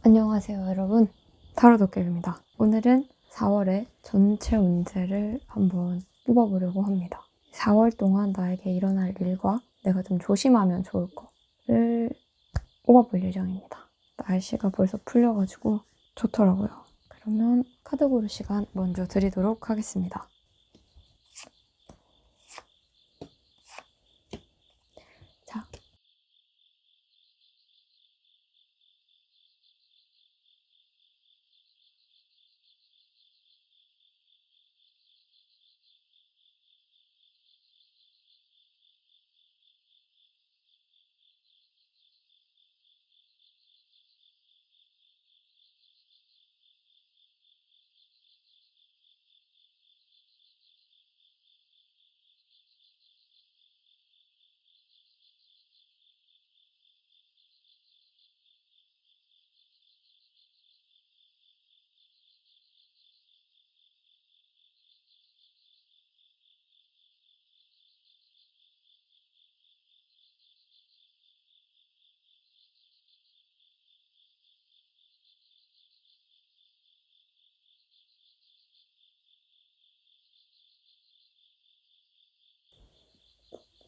안녕하세요 여러분, 타로 도깨비입니다. 오늘은 4월의 전체 운세를 한번 뽑아보려고 합니다. 4월 동안 나에게 일어날 일과 내가 좀 조심하면 좋을 거를 뽑아볼 예정입니다. 날씨가 벌써 풀려가지고 좋더라고요. 그러면 카드 고를 시간 먼저 드리도록 하겠습니다.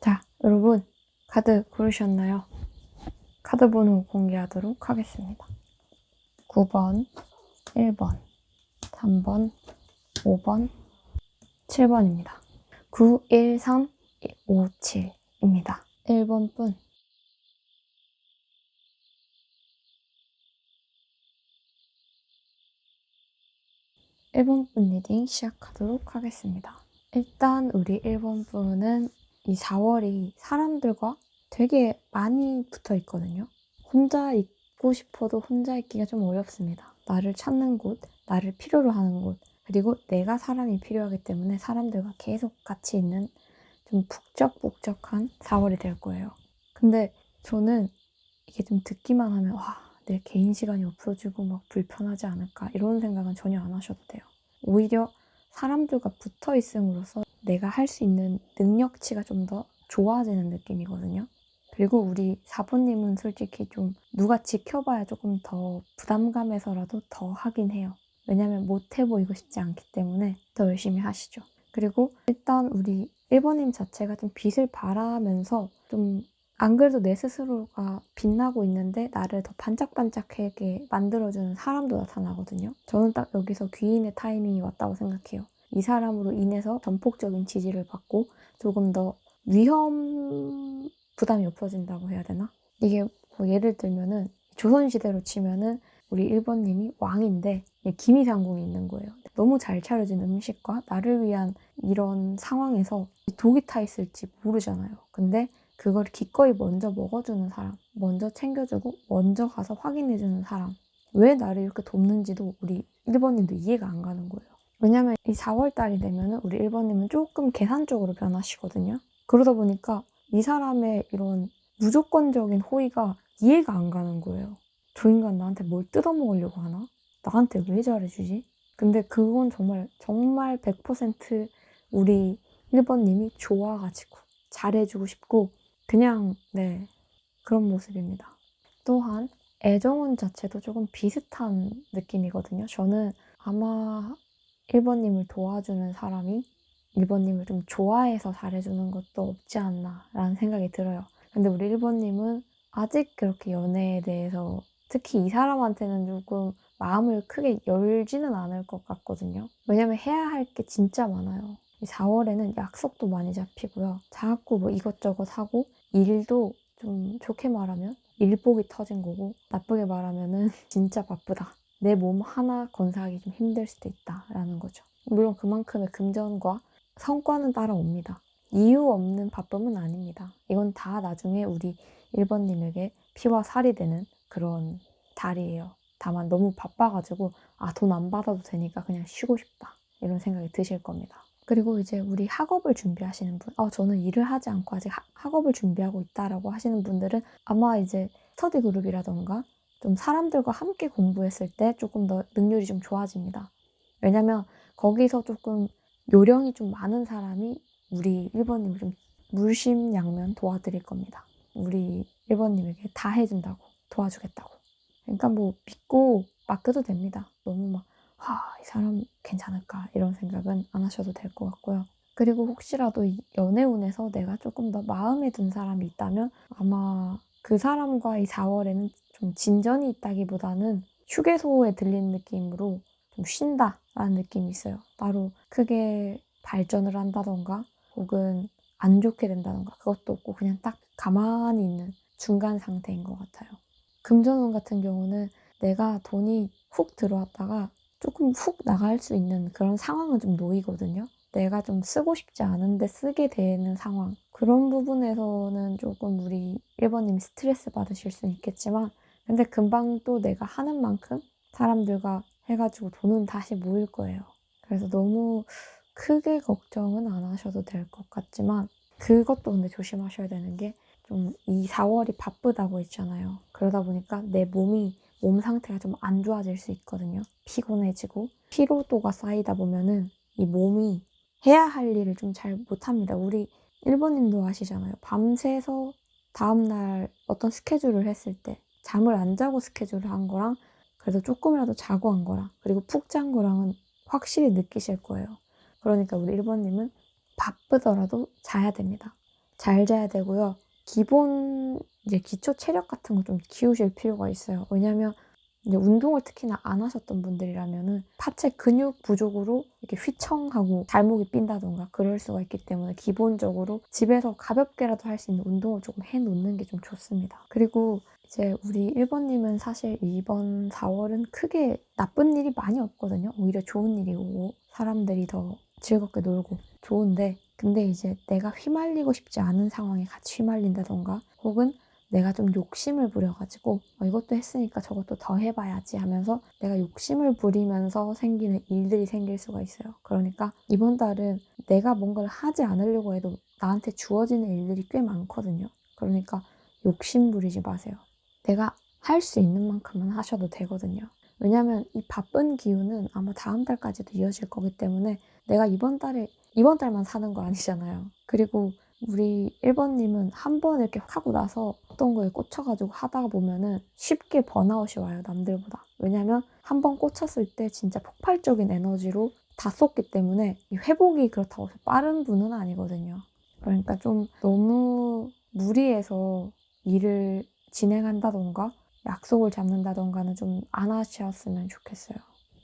자, 여러분 카드 고르셨나요? 카드 번호 공개하도록 하겠습니다. 9번, 1번, 3번, 5번, 7번입니다. 913557입니다. 1번 분. 리딩 시작하도록 하겠습니다. 일단 우리 1번 분은 이 4월이 사람들과 되게 많이 붙어 있거든요. 혼자 있고 싶어도 혼자 있기가 좀 어렵습니다. 나를 찾는 곳, 나를 필요로 하는 곳, 그리고 내가 사람이 필요하기 때문에 사람들과 계속 같이 있는 좀 북적북적한 4월이 될 거예요. 근데 저는 이게 좀 듣기만 하면 내 개인 시간이 없어지고 막 불편하지 않을까 이런 생각은 전혀 안 하셔도 돼요. 오히려 사람들과 붙어 있음으로써 내가 할 수 있는 능력치가 좀 더 좋아지는 느낌이거든요. 그리고 우리 4번님은 솔직히 좀 누가 지켜봐야 조금 더 부담감에서라도 더 하긴 해요. 왜냐면 못해 보이고 싶지 않기 때문에 더 열심히 하시죠. 그리고 일단 우리 1번님 자체가 좀 빛을 발하면서 좀 안 그래도 내 스스로가 빛나고 있는데 나를 더 반짝반짝하게 만들어주는 사람도 나타나거든요. 저는 딱 여기서 귀인의 타이밍이 왔다고 생각해요. 이 사람으로 인해서 전폭적인 지지를 받고 조금 더 위험 부담이 없어진다고 해야 되나? 이게 뭐 예를 들면은 조선시대로 치면은 우리 1번님이 왕인데 기미상궁이 있는 거예요. 너무 잘 차려진 음식과 나를 위한 이런 상황에서 독이 타 있을지 모르잖아요. 근데 그걸 기꺼이 먼저 먹어주는 사람, 먼저 챙겨주고 먼저 가서 확인해주는 사람, 왜 나를 이렇게 돕는지도 우리 1번님도 이해가 안 가는 거예요. 왜냐면 이 4월달이 되면 우리 1번님은 조금 계산적으로 변하시거든요. 그러다 보니까 이 사람의 이런 무조건적인 호의가 이해가 안 가는 거예요. 저 인간 나한테 뭘 뜯어먹으려고 하나? 나한테 왜 잘해주지? 근데 그건 정말 100% 우리 1번님이 좋아가지고 잘해주고 싶고 그냥 그런 모습입니다. 또한 애정운 자체도 조금 비슷한 느낌이거든요. 저는 아마 1번님을 도와주는 사람이 1번님을 좀 좋아해서 잘해주는 것도 없지 않나 라는 생각이 들어요. 근데 우리 1번님은 아직 그렇게 연애에 대해서 특히 이 사람한테는 조금 마음을 크게 열지는 않을 것 같거든요. 왜냐면 해야 할 게 진짜 많아요. 4월에는 약속도 많이 잡히고요. 자꾸 뭐 이것저것 하고 일도 좀 좋게 말하면 일복이 터진 거고 나쁘게 말하면은 진짜 바쁘다. 내 몸 하나 건사하기 좀 힘들 수도 있다라는 거죠. 물론 그만큼의 금전과 성과는 따라옵니다. 이유 없는 바쁨은 아닙니다. 이건 다 나중에 우리 1번님에게 피와 살이 되는 그런 달이에요. 다만 너무 바빠가지고 돈 안 받아도 되니까 그냥 쉬고 싶다 이런 생각이 드실 겁니다. 그리고 이제 우리 학업을 준비하시는 분, 저는 일을 하지 않고 아직 학업을 준비하고 있다라고 하시는 분들은 아마 이제 스터디 그룹이라던가 좀 사람들과 함께 공부했을 때 조금 더 능률이 좀 좋아집니다. 왜냐면 거기서 조금 요령이 좀 많은 사람이 우리 1번님을 좀 물심양면 도와드릴 겁니다. 우리 1번님에게 다 해준다고, 도와주겠다고. 그러니까 뭐 믿고 맡겨도 됩니다. 너무 막 이 사람 괜찮을까 이런 생각은 안 하셔도 될 것 같고요. 그리고 혹시라도 이 연애운에서 내가 조금 더 마음에 든 사람이 있다면 아마 그 사람과 이 4월에는 좀 진전이 있다기보다는 휴게소에 들린 느낌으로 좀 쉰다라는 느낌이 있어요. 따로 크게 발전을 한다던가 혹은 안 좋게 된다던가 그것도 없고 그냥 딱 가만히 있는 중간 상태인 것 같아요. 금전운 같은 경우는 내가 돈이 훅 들어왔다가 조금 훅 나갈 수 있는 그런 상황은 좀 놓이거든요. 내가 좀 쓰고 싶지 않은데 쓰게 되는 상황. 그런 부분에서는 조금 우리 1번님이 스트레스 받으실 수는 있겠지만 근데 금방 또 내가 하는 만큼 사람들과 해가지고 돈은 다시 모일 거예요. 그래서 너무 크게 걱정은 안 하셔도 될 것 같지만 그것도 근데 조심하셔야 되는 게 좀 이 4월이 바쁘다고 했잖아요. 그러다 보니까 내 몸 상태가 좀 안 좋아질 수 있거든요. 피곤해지고 피로도가 쌓이다 보면은 이 몸이 해야 할 일을 좀 잘 못합니다. 우리 1번님도 아시잖아요. 밤새서 다음날 어떤 스케줄을 했을 때 잠을 안 자고 스케줄을 한 거랑 그래도 조금이라도 자고 한 거랑 그리고 푹 잔 거랑은 확실히 느끼실 거예요. 그러니까 우리 1번님은 바쁘더라도 자야 됩니다. 잘 자야 되고요. 기본 이제 기초 체력 같은 거 좀 키우실 필요가 있어요. 왜냐면 이제 운동을 특히나 안 하셨던 분들이라면은 하체 근육 부족으로 이렇게 휘청하고 발목이 삔다던가 그럴 수가 있기 때문에 기본적으로 집에서 가볍게라도 할 수 있는 운동을 조금 해놓는 게 좀 좋습니다. 그리고 이제 우리 1번님은 사실 이번 4월은 크게 나쁜 일이 많이 없거든요. 오히려 좋은 일이 오고 사람들이 더 즐겁게 놀고 좋은데 근데 이제 내가 휘말리고 싶지 않은 상황에 같이 휘말린다던가 혹은 내가 좀 욕심을 부려가지고 이것도 했으니까 저것도 더 해봐야지 하면서 내가 욕심을 부리면서 생기는 일들이 생길 수가 있어요. 그러니까 이번 달은 내가 뭔가를 하지 않으려고 해도 나한테 주어지는 일들이 꽤 많거든요. 그러니까 욕심 부리지 마세요. 내가 할 수 있는 만큼은 하셔도 되거든요. 왜냐면 이 바쁜 기운은 아마 다음 달까지도 이어질 거기 때문에 내가 이번 달만 사는 거 아니잖아요. 그리고 우리 1번님은 한 번 이렇게 하고 나서 어떤 거에 꽂혀가지고 하다가 보면은 쉽게 번아웃이 와요, 남들보다. 왜냐면 한 번 꽂혔을 때 진짜 폭발적인 에너지로 다 쏟기 때문에 이 회복이 그렇다고 해서 빠른 분은 아니거든요. 그러니까 좀 너무 무리해서 일을 진행한다던가 약속을 잡는다던가는 좀 안 하셨으면 좋겠어요.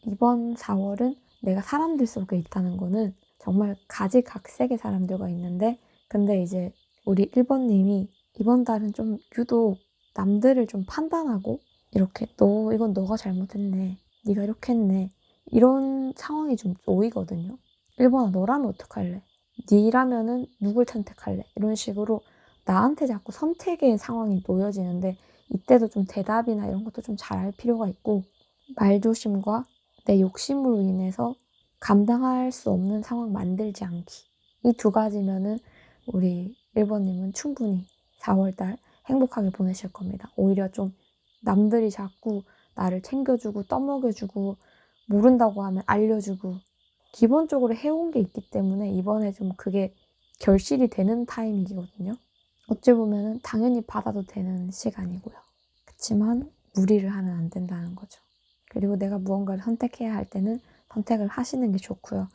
이번 4월은 내가 사람들 속에 있다는 거는 정말 가지각색의 사람들과 있는데 근데 이제 우리 1번님이 이번 달은 좀 유독 남들을 좀 판단하고 이렇게 이건 너가 잘못했네. 네가 이렇게 했네. 이런 상황이 좀 놓이거든요. 1번아 너라면 어떡할래? 네라면은 누굴 선택할래? 이런 식으로 나한테 자꾸 선택의 상황이 놓여지는데 이때도 좀 대답이나 이런 것도 좀 잘할 필요가 있고 말조심과 내 욕심으로 인해서 감당할 수 없는 상황 만들지 않기. 이 두 가지면은 우리 1번님은 충분히 4월달 행복하게 보내실 겁니다. 오히려 좀 남들이 자꾸 나를 챙겨주고 떠먹여주고 모른다고 하면 알려주고 기본적으로 해온 게 있기 때문에 이번에 좀 그게 결실이 되는 타이밍이거든요. 어찌 보면은 당연히 받아도 되는 시간이고요. 그치만 무리를 하면 안 된다는 거죠. 그리고 내가 무언가를 선택해야 할 때는 선택을 하시는 게 좋고요.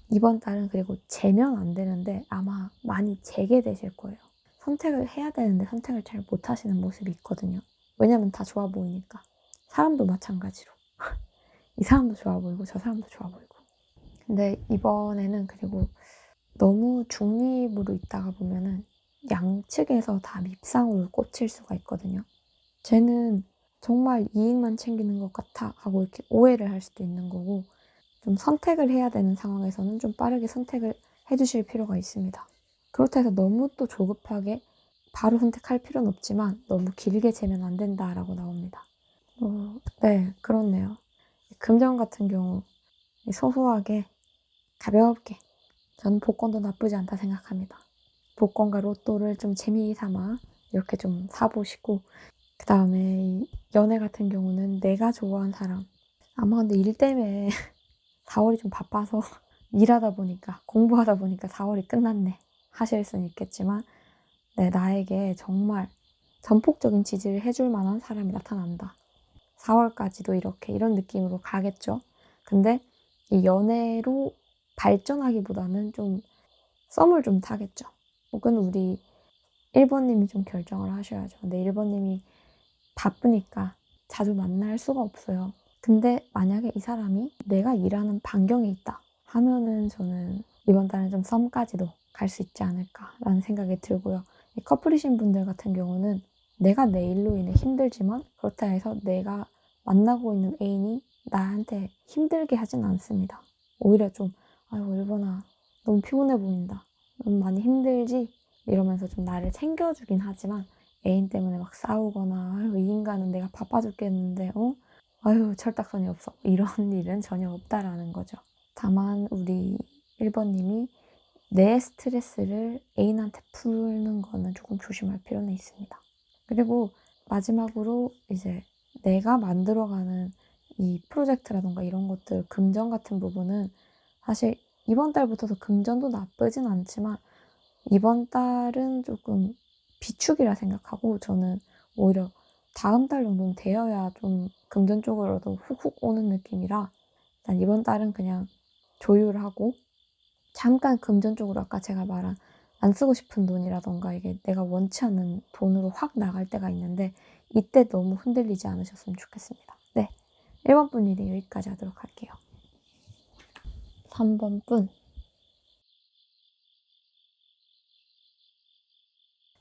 이번 달은 그리고 재면 안 되는데 아마 많이 재게 되실 거예요. 선택을 해야 되는데 선택을 잘 못하시는 모습이 있거든요. 왜냐면 다 좋아 보이니까. 사람도 마찬가지로. 이 사람도 좋아 보이고 저 사람도 좋아 보이고. 근데 이번에는 그리고 너무 중립으로 있다가 보면은 양측에서 다 밉상으로 꽂힐 수가 있거든요. 쟤는 정말 이익만 챙기는 것 같아 하고 이렇게 오해를 할 수도 있는 거고 좀 선택을 해야 되는 상황에서는 좀 빠르게 선택을 해주실 필요가 있습니다. 그렇다 해서 너무 또 조급하게 바로 선택할 필요는 없지만 너무 길게 재면 안 된다라고 나옵니다. 네, 그렇네요. 금전 같은 경우 소소하게 가볍게 저는 복권도 나쁘지 않다 생각합니다. 복권과 로또를 좀 재미삼아 이렇게 좀 사보시고 그 다음에 연애 같은 경우는 내가 좋아하는 사람 아마 근데 일 때문에 4월이 좀 바빠서 일하다 보니까 공부하다 보니까 4월이 끝났네 하실 수는 있겠지만 네, 나에게 정말 전폭적인 지지를 해줄 만한 사람이 나타난다. 4월까지도 이렇게 이런 느낌으로 가겠죠. 근데 이 연애로 발전하기보다는 좀 썸을 좀 타겠죠. 혹은 우리 1번님이 좀 결정을 하셔야죠. 근데 1번님이 바쁘니까 자주 만날 수가 없어요. 근데 만약에 이 사람이 내가 일하는 반경에 있다 하면은 저는 이번 달은 좀 썸까지도 갈 수 있지 않을까라는 생각이 들고요. 이 커플이신 분들 같은 경우는 내가 내 일로 인해 힘들지만 그렇다 해서 내가 만나고 있는 애인이 나한테 힘들게 하진 않습니다. 오히려 좀 아유 1번아 너무 피곤해 보인다. 너무 많이 힘들지? 이러면서 좀 나를 챙겨주긴 하지만 애인 때문에 막 싸우거나 아유 이 인간은 내가 바빠 죽겠는데 아유 철딱선이 없어 이런 일은 전혀 없다라는 거죠. 다만 우리 1번님이 내 스트레스를 애인한테 푸는 거는 조금 조심할 필요는 있습니다. 그리고 마지막으로 이제 내가 만들어가는 이 프로젝트라던가 이런 것들 금전 같은 부분은 사실 이번 달부터도 금전도 나쁘진 않지만 이번 달은 조금 비축이라 생각하고 저는 오히려 다음 달 정도는 되어야 좀 금전적으로도 훅훅 오는 느낌이라 일단 이번 달은 그냥 조율하고 잠깐 금전적으로 아까 제가 말한 안 쓰고 싶은 돈이라던가 이게 내가 원치 않는 돈으로 확 나갈 때가 있는데 이때 너무 흔들리지 않으셨으면 좋겠습니다. 네, 1번 분 리딩 여기까지 하도록 할게요. 3번 분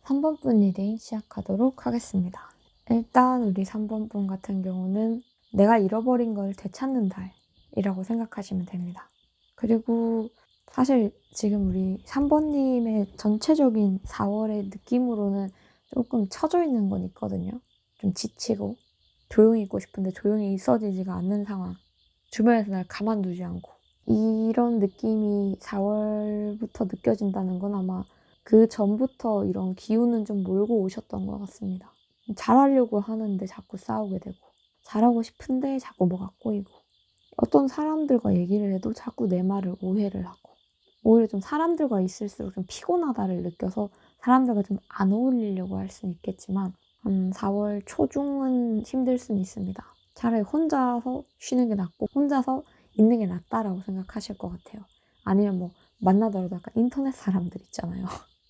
3번 분 리딩 시작하도록 하겠습니다. 일단 우리 3번 분 같은 경우는 내가 잃어버린 걸 되찾는 달이라고 생각하시면 됩니다. 그리고 사실 지금 우리 3번님의 전체적인 4월의 느낌으로는 조금 처져 있는 건 있거든요. 좀 지치고 조용히 있고 싶은데 조용히 있어지지가 않는 상황. 주변에서 날 가만두지 않고 이런 느낌이 4월부터 느껴진다는 건 아마 그 전부터 이런 기운은 좀 몰고 오셨던 것 같습니다. 잘하려고 하는데 자꾸 싸우게 되고 잘하고 싶은데 자꾸 뭐가 꼬이고 어떤 사람들과 얘기를 해도 자꾸 내 말을 오해를 하고 오히려 좀 사람들과 있을수록 좀 피곤하다를 느껴서 사람들과 좀 안 어울리려고 할 수는 있겠지만 4월 초중은 힘들 수는 있습니다. 차라리 혼자서 쉬는 게 낫고 혼자서 있는 게 낫다라고 생각하실 것 같아요. 아니면 뭐 만나더라도 약간 인터넷 사람들 있잖아요.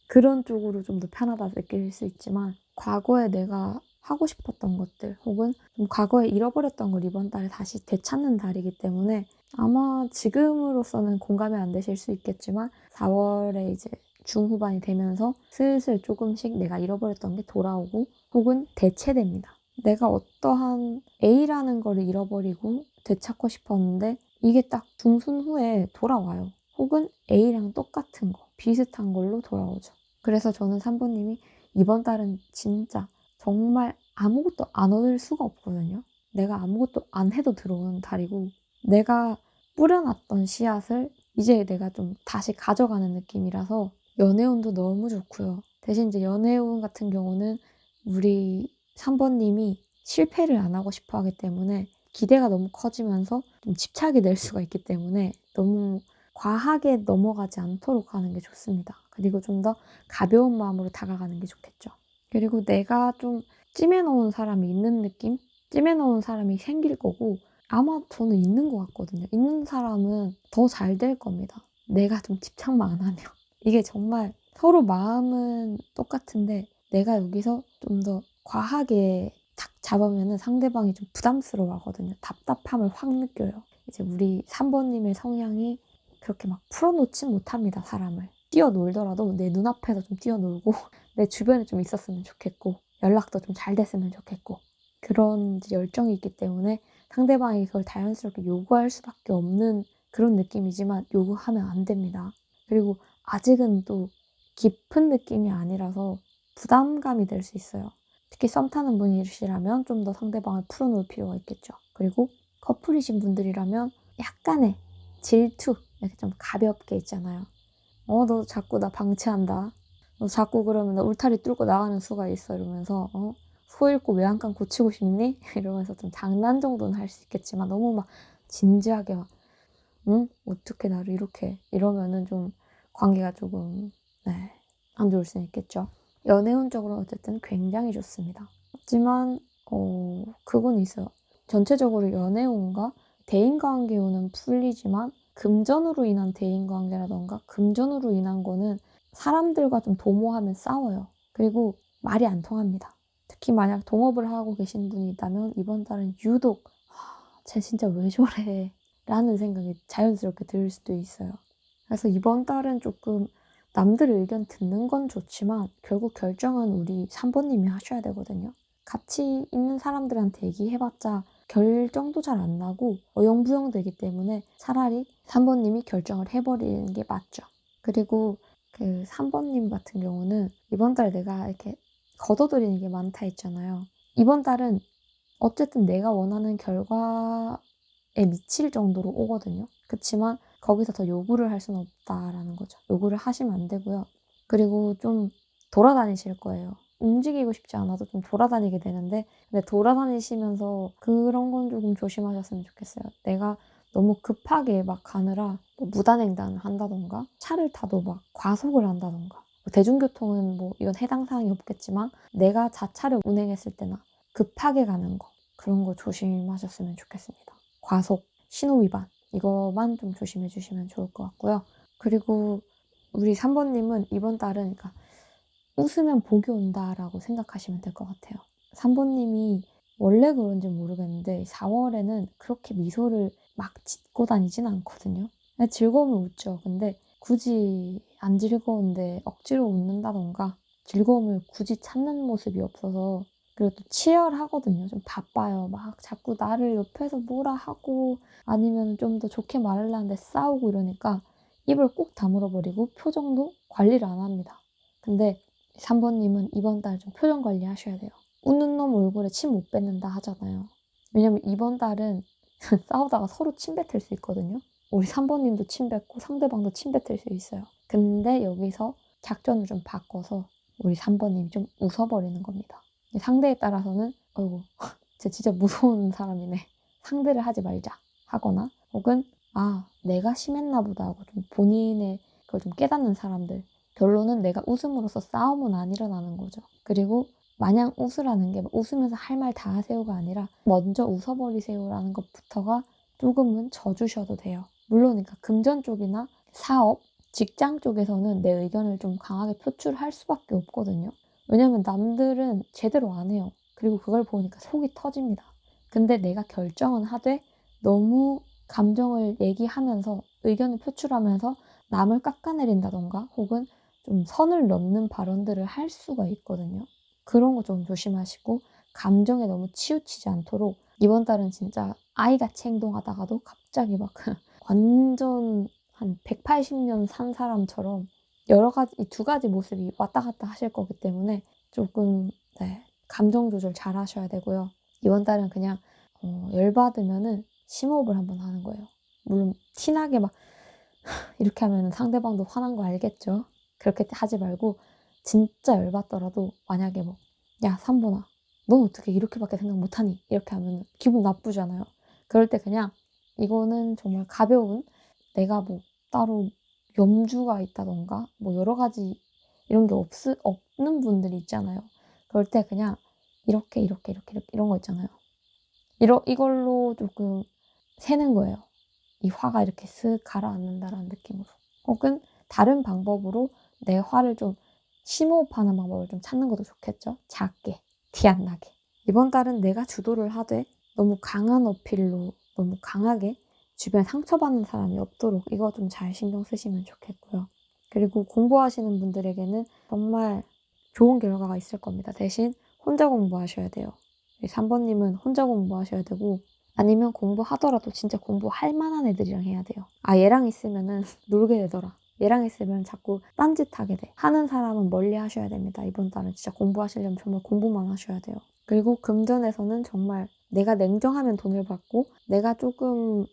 그런 쪽으로 좀 더 편하다 느낄 수 있지만 과거에 내가 하고 싶었던 것들 혹은 좀 과거에 잃어버렸던 걸 이번 달에 다시 되찾는 달이기 때문에 아마 지금으로서는 공감이 안 되실 수 있겠지만 4월에 이제 중후반이 되면서 슬슬 조금씩 내가 잃어버렸던 게 돌아오고 혹은 대체됩니다. 내가 어떠한 A라는 거를 잃어버리고 되찾고 싶었는데 이게 딱 중순 후에 돌아와요. 혹은 A랑 똑같은 거, 비슷한 걸로 돌아오죠. 그래서 저는 3번님이 이번 달은 진짜 정말 아무것도 안 얻을 수가 없거든요. 내가 아무것도 안 해도 들어오는 달이고 내가 뿌려놨던 씨앗을 이제 내가 좀 다시 가져가는 느낌이라서 연애운도 너무 좋고요. 대신 이제 연애운 같은 경우는 우리 3번님이 실패를 안 하고 싶어 하기 때문에 기대가 너무 커지면서 좀 집착이 될 수가 있기 때문에 너무 과하게 넘어가지 않도록 하는 게 좋습니다. 그리고 좀 더 가벼운 마음으로 다가가는 게 좋겠죠. 그리고 내가 좀 찜해놓은 사람이 있는 느낌? 찜해놓은 사람이 생길 거고 아마 저는 있는 것 같거든요. 있는 사람은 더 잘 될 겁니다. 내가 좀 집착만 안 하면. 이게 정말 서로 마음은 똑같은데 내가 여기서 좀 더 과하게 탁 잡으면 상대방이 좀 부담스러워 하거든요. 답답함을 확 느껴요. 이제 우리 3번님의 성향이 그렇게 막 풀어놓진 못합니다, 사람을. 뛰어놀더라도 내 눈앞에서 좀 뛰어놀고 내 주변에 좀 있었으면 좋겠고 연락도 좀 잘 됐으면 좋겠고 그런 열정이 있기 때문에 상대방이 그걸 자연스럽게 요구할 수밖에 없는 그런 느낌이지만 요구하면 안 됩니다. 그리고 아직은 또 깊은 느낌이 아니라서 부담감이 될 수 있어요. 특히 썸 타는 분이시라면 좀 더 상대방을 풀어놓을 필요가 있겠죠. 그리고 커플이신 분들이라면 약간의 질투 이렇게 좀 가볍게 있잖아요. 너 자꾸 나 방치한다. 너 자꾸 그러면 나 울타리 뚫고 나가는 수가 있어. 이러면서 소 잃고 외양간 고치고 싶니? 이러면서 좀 장난 정도는 할 수 있겠지만 너무 막 진지하게 막 응? 어떻게 나를 이렇게 이러면은 좀 관계가 조금 안 좋을 수 있겠죠. 연애운적으로 어쨌든 굉장히 좋습니다. 하지만 그건 있어요. 전체적으로 연애운과 대인관계운은 풀리지만 금전으로 인한 대인관계라던가 금전으로 인한 거는 사람들과 좀 도모하면 싸워요. 그리고 말이 안 통합니다. 특히 만약 동업을 하고 계신 분이 있다면 이번 달은 유독 쟤 진짜 왜 저래? 라는 생각이 자연스럽게 들 수도 있어요. 그래서 이번 달은 조금 남들 의견 듣는 건 좋지만 결국 결정은 우리 3번님이 하셔야 되거든요. 같이 있는 사람들한테 얘기해봤자 결정도 잘 안 나고 어영부영 되기 때문에 차라리 3번님이 결정을 해버리는 게 맞죠. 그리고 그 3번님 같은 경우는 이번 달 내가 이렇게 거둬들이는 게 많다 했잖아요. 이번 달은 어쨌든 내가 원하는 결과에 미칠 정도로 오거든요. 그렇지만 거기서 더 요구를 할 수는 없다라는 거죠. 요구를 하시면 안 되고요. 그리고 좀 돌아다니실 거예요. 움직이고 싶지 않아도 좀 돌아다니게 되는데 근데 돌아다니시면서 그런 건 조금 조심하셨으면 좋겠어요. 내가 너무 급하게 막 가느라 뭐 무단횡단을 한다던가 차를 타도 막 과속을 한다던가 뭐 대중교통은 뭐 이건 해당 사항이 없겠지만 내가 자차를 운행했을 때나 급하게 가는 거 그런 거 조심하셨으면 좋겠습니다. 과속, 신호 위반 이거만 좀 조심해 주시면 좋을 것 같고요. 그리고 우리 3번님은 이번 달은 그러니까 웃으면 복이 온다라고 생각하시면 될 것 같아요. 3번님이 원래 그런지 모르겠는데 4월에는 그렇게 미소를 막 짓고 다니진 않거든요. 즐거우면 웃죠. 근데 굳이 안 즐거운데 억지로 웃는다던가 즐거움을 굳이 찾는 모습이 없어서 그리고 또 치열하거든요. 좀 바빠요. 막 자꾸 나를 옆에서 뭐라 하고 아니면 좀 더 좋게 말하려는데 싸우고 이러니까 입을 꾹 다물어 버리고 표정도 관리를 안 합니다. 근데 3번님은 이번 달 좀 표정 관리하셔야 돼요. 웃는 놈 얼굴에 침 못 뱉는다 하잖아요. 왜냐면 이번 달은 싸우다가 서로 침 뱉을 수 있거든요. 우리 3번님도 침 뱉고 상대방도 침 뱉을 수 있어요. 근데 여기서 작전을 좀 바꿔서 우리 3번님이 좀 웃어버리는 겁니다. 상대에 따라서는 어이구 쟤 진짜 무서운 사람이네. 상대를 하지 말자 하거나 혹은 아 내가 심했나 보다 하고 좀 본인의 그걸 좀 깨닫는 사람들 결론은 내가 웃음으로써 싸움은 안 일어나는 거죠. 그리고 마냥 웃으라는 게 웃으면서 할 말 다 하세요가 아니라 먼저 웃어버리세요라는 것부터가 조금은 져주셔도 돼요. 물론 그러니까 금전 쪽이나 사업, 직장 쪽에서는 내 의견을 좀 강하게 표출할 수밖에 없거든요. 왜냐면 남들은 제대로 안 해요. 그리고 그걸 보니까 속이 터집니다. 근데 내가 결정은 하되 너무 감정을 얘기하면서 의견을 표출하면서 남을 깎아내린다던가 혹은 좀 선을 넘는 발언들을 할 수가 있거든요. 그런 거 좀 조심하시고 감정에 너무 치우치지 않도록 이번 달은 진짜 아이같이 행동하다가도 갑자기 막 완전 한 180년 산 사람처럼 여러 가지, 이 두 가지 모습이 왔다 갔다 하실 거기 때문에 조금 감정 조절 잘 하셔야 되고요. 이번 달은 그냥 열받으면은 심호흡을 한번 하는 거예요. 물론 티나게 막 이렇게 하면 상대방도 화난 거 알겠죠? 그렇게 하지 말고 진짜 열받더라도 만약에 뭐 야 3번아 넌 어떻게 이렇게밖에 생각 못하니? 이렇게 하면 기분 나쁘잖아요. 그럴 때 그냥 이거는 정말 가벼운 내가 뭐 따로 염주가 있다던가 뭐 여러 가지 이런 게 없는 분들이 있잖아요. 그럴 때 그냥 이렇게 이런 거 있잖아요. 이걸로 조금 세는 거예요. 이 화가 이렇게 쓱 가라앉는다라는 느낌으로. 혹은 다른 방법으로 내 화를 좀 심호흡하는 방법을 좀 찾는 것도 좋겠죠. 작게, 티 안 나게. 이번 달은 내가 주도를 하되 너무 강한 어필로 너무 강하게 주변에 상처받는 사람이 없도록 이거 좀 잘 신경 쓰시면 좋겠고요. 그리고 공부하시는 분들에게는 정말 좋은 결과가 있을 겁니다. 대신 혼자 공부하셔야 돼요. 3번님은 혼자 공부하셔야 되고 아니면 공부하더라도 진짜 공부할 만한 애들이랑 해야 돼요. 아 얘랑 있으면은 놀게 되더라. 얘랑 있으면 자꾸 딴짓하게 돼. 하는 사람은 멀리 하셔야 됩니다. 이번 달은 진짜 공부하시려면 정말 공부만 하셔야 돼요. 그리고 금전에서는 정말 내가 냉정하면 돈을 받고 내가 조금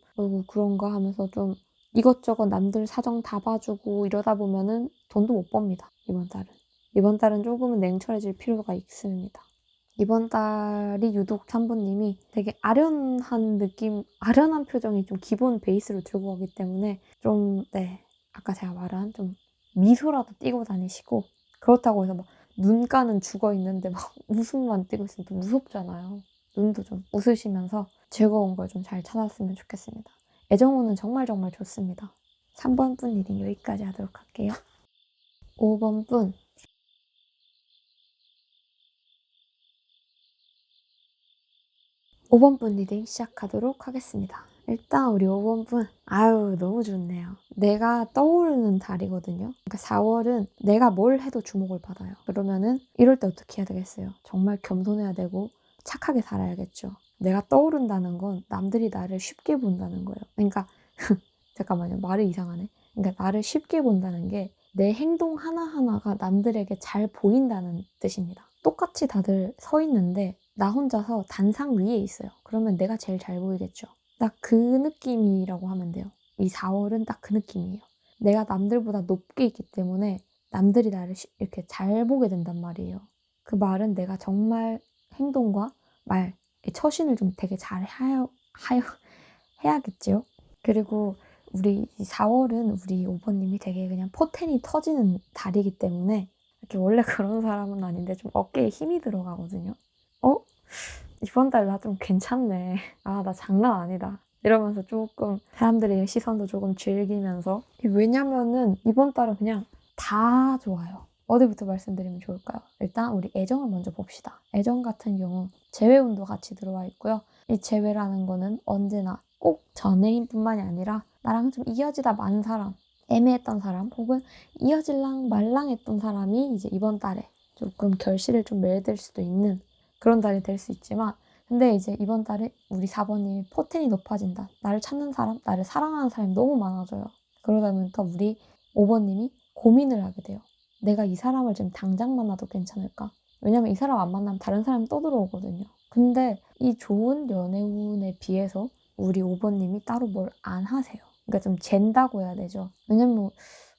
그런가 하면서 좀 이것저것 남들 사정 다 봐주고 이러다 보면은 돈도 못 법니다. 이번 달은. 이번 달은 조금은 냉철해질 필요가 있습니다. 이번 달이 유독 3번님이 되게 아련한 느낌, 아련한 표정이 좀 기본 베이스로 들고 가기 때문에 좀, 아까 제가 말한 좀 미소라도 띄고 다니시고, 그렇다고 해서 막 눈가는 죽어 있는데 막 웃음만 띄고 있으면 좀 무섭잖아요. 눈도 좀 웃으시면서 즐거운 걸 좀 잘 찾았으면 좋겠습니다. 애정호는 정말 정말 좋습니다. 3번 분 리딩 여기까지 하도록 할게요. 5번 분. 5번 분 리딩 시작하도록 하겠습니다. 일단 우리 5번 분, 아유 너무 좋네요. 내가 떠오르는 달이거든요. 그러니까 4월은 내가 뭘 해도 주목을 받아요. 그러면은 이럴 때 어떻게 해야 되겠어요? 정말 겸손해야 되고 착하게 살아야겠죠. 내가 떠오른다는 건 남들이 나를 쉽게 본다는 거예요. 그러니까 잠깐만요. 말이 이상하네. 그러니까 나를 쉽게 본다는 게 내 행동 하나하나가 남들에게 잘 보인다는 뜻입니다. 똑같이 다들 서 있는데 나 혼자서 단상 위에 있어요. 그러면 내가 제일 잘 보이겠죠. 딱 그 느낌이라고 하면 돼요. 이 4월은 딱 그 느낌이에요. 내가 남들보다 높게 있기 때문에 남들이 나를 이렇게 잘 보게 된단 말이에요. 그 말은 내가 정말 행동과 말, 처신을 좀 되게 잘 해야겠죠. 그리고 우리 4월은 우리 5번님이 되게 그냥 포텐이 터지는 달이기 때문에 이렇게 원래 그런 사람은 아닌데 좀 어깨에 힘이 들어가거든요. 이번 달 나 좀 괜찮네. 아, 나 장난 아니다. 이러면서 조금 사람들의 시선도 조금 즐기면서. 왜냐면은 이번 달은 그냥 다 좋아요. 어디부터 말씀드리면 좋을까요? 일단 우리 애정을 먼저 봅시다. 애정 같은 경우 재회운도 같이 들어와 있고요. 이 재회라는 거는 언제나 꼭 전애인뿐만이 아니라 나랑 좀 이어지다 만 사람, 애매했던 사람 혹은 이어질랑 말랑 했던 사람이 이제 이번 달에 조금 결실을 좀 맺을 수도 있는 그런 달이 될 수 있지만 근데 이제 이번 달에 우리 4번님이 포텐이 높아진다. 나를 찾는 사람, 나를 사랑하는 사람이 너무 많아져요. 그러다 보니까 우리 5번님이 고민을 하게 돼요. 내가 이 사람을 지금 당장 만나도 괜찮을까? 왜냐면 이 사람 안 만나면 다른 사람이 떠들어오거든요. 근데 이 좋은 연애운에 비해서 우리 5번님이 따로 뭘 안 하세요. 그러니까 좀 잰다고 해야 되죠. 왜냐면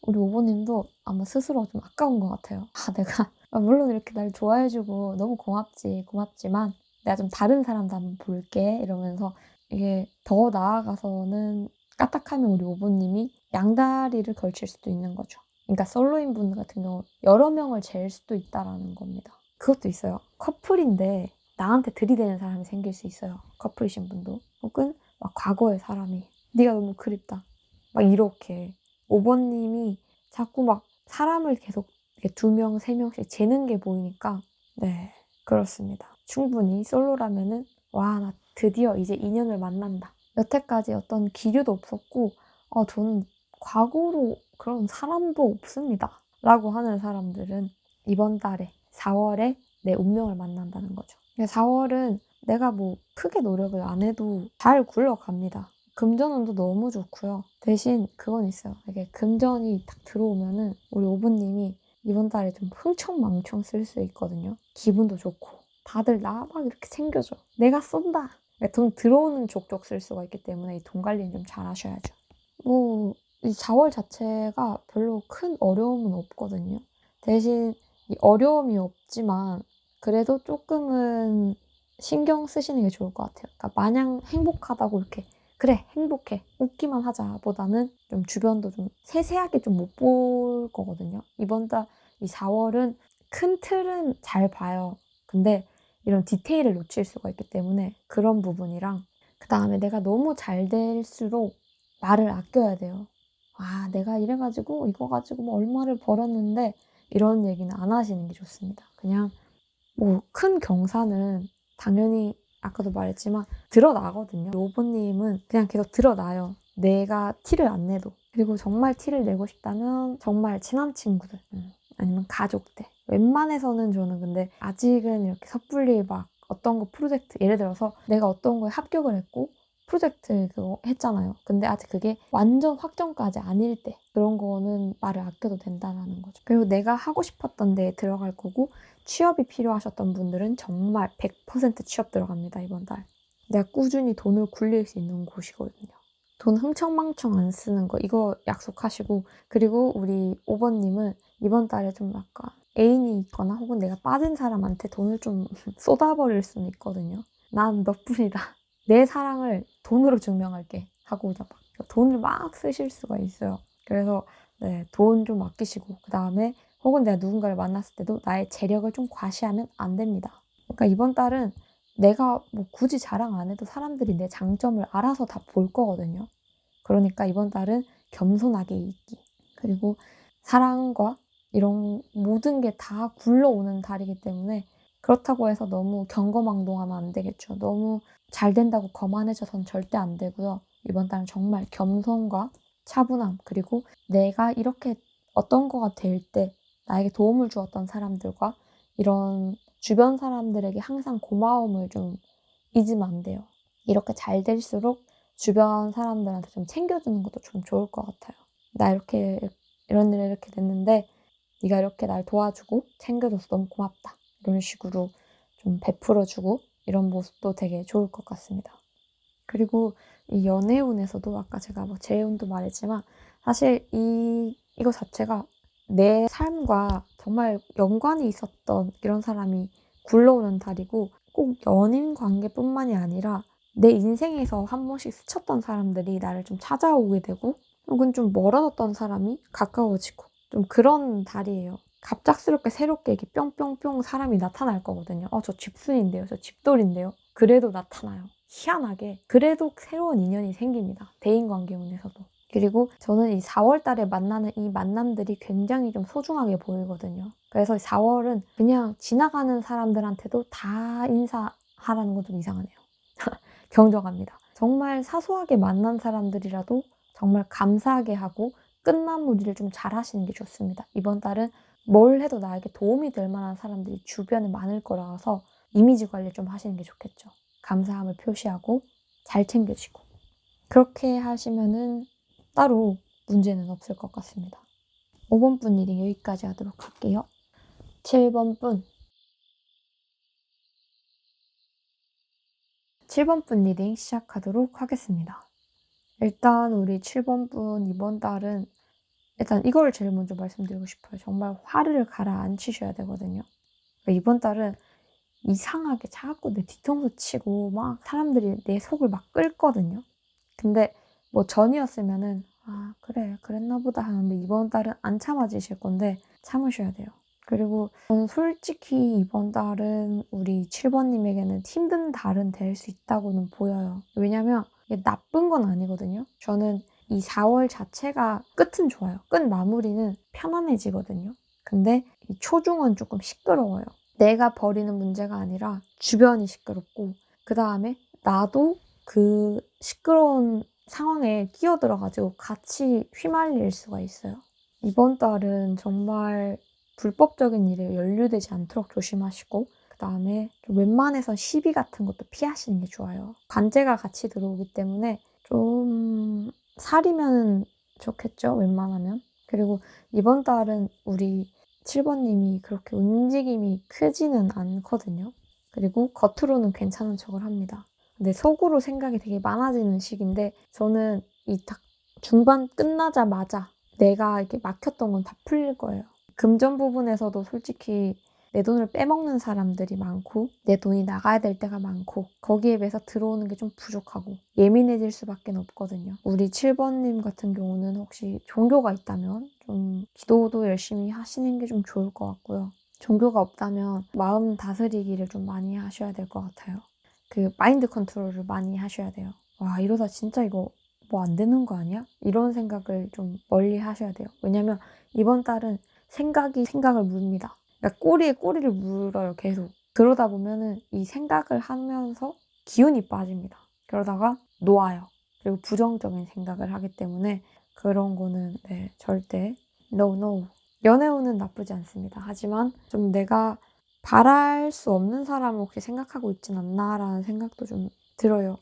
우리 5번님도 아마 스스로 좀 아까운 것 같아요. 내가 물론 이렇게 날 좋아해주고 너무 고맙지만 내가 좀 다른 사람도 한번 볼게 이러면서 이게 더 나아가서는 까딱하면 우리 5번님이 양다리를 걸칠 수도 있는 거죠. 그러니까 솔로인 분 같은 경우 여러 명을 잴 수도 있다라는 겁니다. 그것도 있어요. 커플인데 나한테 들이대는 사람이 생길 수 있어요. 커플이신 분도. 혹은 막 과거의 사람이 네가 너무 그립다. 막 이렇게 5번님이 자꾸 막 사람을 계속 2명, 3명씩 재는 게 보이니까 네, 그렇습니다. 충분히 솔로라면은 와, 나 드디어 이제 인연을 만난다. 여태까지 어떤 기류도 없었고 저는 과거로 그런 사람도 없습니다. 라고 하는 사람들은 이번 달에 4월에 내 운명을 만난다는 거죠. 4월은 내가 뭐 크게 노력을 안 해도 잘 굴러갑니다. 금전운도 너무 좋고요. 대신 그건 있어요. 이게 금전이 딱 들어오면은 우리 오부님이 이번 달에 좀 흥청망청 쓸 수 있거든요. 기분도 좋고 다들 나 막 이렇게 챙겨줘. 내가 쏜다. 돈 들어오는 족족 쓸 수가 있기 때문에 이 돈 관리는 좀 잘 하셔야죠. 이 4월 자체가 별로 큰 어려움은 없거든요. 대신 이 어려움이 없지만 그래도 조금은 신경 쓰시는 게 좋을 것 같아요. 그러니까 마냥 행복하다고 이렇게 그래 행복해 웃기만 하자 보다는 좀 주변도 좀 세세하게 좀 못 볼 거거든요. 이번 달 이 4월은 큰 틀은 잘 봐요. 근데 이런 디테일을 놓칠 수가 있기 때문에 그런 부분이랑 그 다음에 내가 너무 잘 될수록 말을 아껴야 돼요. 내가 이래가지고 이거 가지고 뭐 얼마를 벌었는데 이런 얘기는 안 하시는 게 좋습니다. 그냥 뭐 큰 경사는 당연히 아까도 말했지만 드러나거든요. 오버님은 그냥 계속 드러나요. 내가 티를 안 내도. 그리고 정말 티를 내고 싶다면 정말 친한 친구들 아니면 가족들. 웬만해서는 저는 근데 아직은 이렇게 섣불리 막 어떤 거 프로젝트 예를 들어서 내가 어떤 거에 합격을 했고 프로젝트 그거 했잖아요. 근데 아직 그게 완전 확정까지 아닐 때 그런 거는 말을 아껴도 된다는 거죠. 그리고 내가 하고 싶었던 데에 들어갈 거고 취업이 필요하셨던 분들은 정말 100% 취업 들어갑니다. 이번 달. 내가 꾸준히 돈을 굴릴 수 있는 곳이거든요. 돈 흥청망청 안 쓰는 거 이거 약속하시고 그리고 우리 5번님은 이번 달에 좀 약간 애인이 있거나 혹은 내가 빠진 사람한테 돈을 좀 쏟아버릴 수는 있거든요. 난 너뿐이다. 내 사랑을 돈으로 증명할게 하고 막 돈을 막 쓰실 수가 있어요. 그래서 네, 돈 좀 아끼시고 그 다음에 혹은 내가 누군가를 만났을 때도 나의 재력을 좀 과시하면 안 됩니다. 그러니까 이번 달은 내가 뭐 굳이 자랑 안 해도 사람들이 내 장점을 알아서 다 볼 거거든요. 그러니까 이번 달은 겸손하게 있기. 그리고 사랑과 이런 모든 게 다 굴러오는 달이기 때문에 그렇다고 해서 너무 경거망동하면 안 되겠죠. 너무 잘 된다고 거만해져서는 절대 안 되고요. 이번 달은 정말 겸손과 차분함, 그리고 내가 이렇게 어떤 거가 될 때 나에게 도움을 주었던 사람들과 이런 주변 사람들에게 항상 고마움을 좀 잊으면 안 돼요. 이렇게 잘 될수록 주변 사람들한테 좀 챙겨주는 것도 좀 좋을 것 같아요. 나 이렇게 이런 일이 이렇게 됐는데 네가 이렇게 날 도와주고 챙겨줘서 너무 고맙다. 이런 식으로 좀 베풀어주고 이런 모습도 되게 좋을 것 같습니다. 그리고 이 연애운에서도 아까 제가 뭐 재운도 말했지만 사실 이거 자체가 내 삶과 정말 연관이 있었던 이런 사람이 굴러오는 달이고 꼭 연인 관계뿐만이 아니라 내 인생에서 한 번씩 스쳤던 사람들이 나를 좀 찾아오게 되고 혹은 좀 멀어졌던 사람이 가까워지고 좀 그런 달이에요. 갑작스럽게 새롭게 이렇게 뿅뿅뿅 사람이 나타날 거거든요. 저 집순인데요. 저 집돌인데요. 그래도 나타나요. 희한하게. 그래도 새로운 인연이 생깁니다. 대인관계운에서도. 그리고 저는 이 4월 달에 만나는 이 만남들이 굉장히 좀 소중하게 보이거든요. 그래서 4월은 그냥 지나가는 사람들한테도 다 인사하라는 건 좀 이상하네요. 경정합니다. 정말 사소하게 만난 사람들이라도 정말 감사하게 하고 끝마무리를 좀 잘 하시는 게 좋습니다. 이번 달은 뭘 해도 나에게 도움이 될 만한 사람들이 주변에 많을 거라서 이미지 관리 좀 하시는 게 좋겠죠. 감사함을 표시하고 잘 챙겨지고 그렇게 하시면은 따로 문제는 없을 것 같습니다. 5번 분 리딩 여기까지 하도록 할게요. 7번 분 7번 분 리딩 시작하도록 하겠습니다. 일단 우리 7번 분 이번 달은 일단 이걸 제일 먼저 말씀드리고 싶어요. 정말 화를 가라앉히셔야 되거든요. 그러니까 이번 달은 이상하게 자꾸 내 뒤통수 치고 막 사람들이 내 속을 막 끓거든요. 근데 뭐 전이었으면은 그래 그랬나 보다 하는데 이번 달은 안 참아지실 건데 참으셔야 돼요. 그리고 저는 솔직히 이번 달은 우리 7번님에게는 힘든 달은 될 수 있다고는 보여요. 왜냐면 이게 나쁜 건 아니거든요. 저는 이 4월 자체가 끝은 좋아요. 끝 마무리는 편안해지거든요. 근데 이 초중은 조금 시끄러워요. 내가 벌이는 문제가 아니라 주변이 시끄럽고 그 다음에 나도 그 시끄러운 상황에 끼어들어가지고 같이 휘말릴 수가 있어요. 이번 달은 정말 불법적인 일에 연루되지 않도록 조심하시고 그 다음에 웬만해서 시비 같은 것도 피하시는 게 좋아요. 관제가 같이 들어오기 때문에 좀 사리면 좋겠죠, 웬만하면. 그리고 이번 달은 우리 7번님이 그렇게 움직임이 크지는 않거든요. 그리고 겉으로는 괜찮은 척을 합니다. 근데 속으로 생각이 되게 많아지는 시기인데 저는 이 딱 중반 끝나자마자 내가 이렇게 막혔던 건 다 풀릴 거예요. 금전 부분에서도 솔직히 내 돈을 빼먹는 사람들이 많고 내 돈이 나가야 될 때가 많고 거기에 비해서 들어오는 게 좀 부족하고 예민해질 수밖에 없거든요. 우리 7번님 같은 경우는 혹시 종교가 있다면 좀 기도도 열심히 하시는 게 좀 좋을 것 같고요. 종교가 없다면 마음 다스리기를 좀 많이 하셔야 될 것 같아요. 그 마인드 컨트롤을 많이 하셔야 돼요. 와 이러다 진짜 이거 뭐 안 되는 거 아니야? 이런 생각을 좀 멀리 하셔야 돼요. 왜냐면 이번 달은 생각이 생각을 물입니다. 그러니까 꼬리에 꼬리를 물어요, 계속. 그러다 보면은 이 생각을 하면서 기운이 빠집니다. 그러다가 놓아요. 그리고 부정적인 생각을 하기 때문에 그런 거는 절대 no. 연애운은 나쁘지 않습니다. 하지만 좀 내가 바랄 수 없는 사람을 혹시 생각하고 있진 않나라는 생각도 좀 들어요.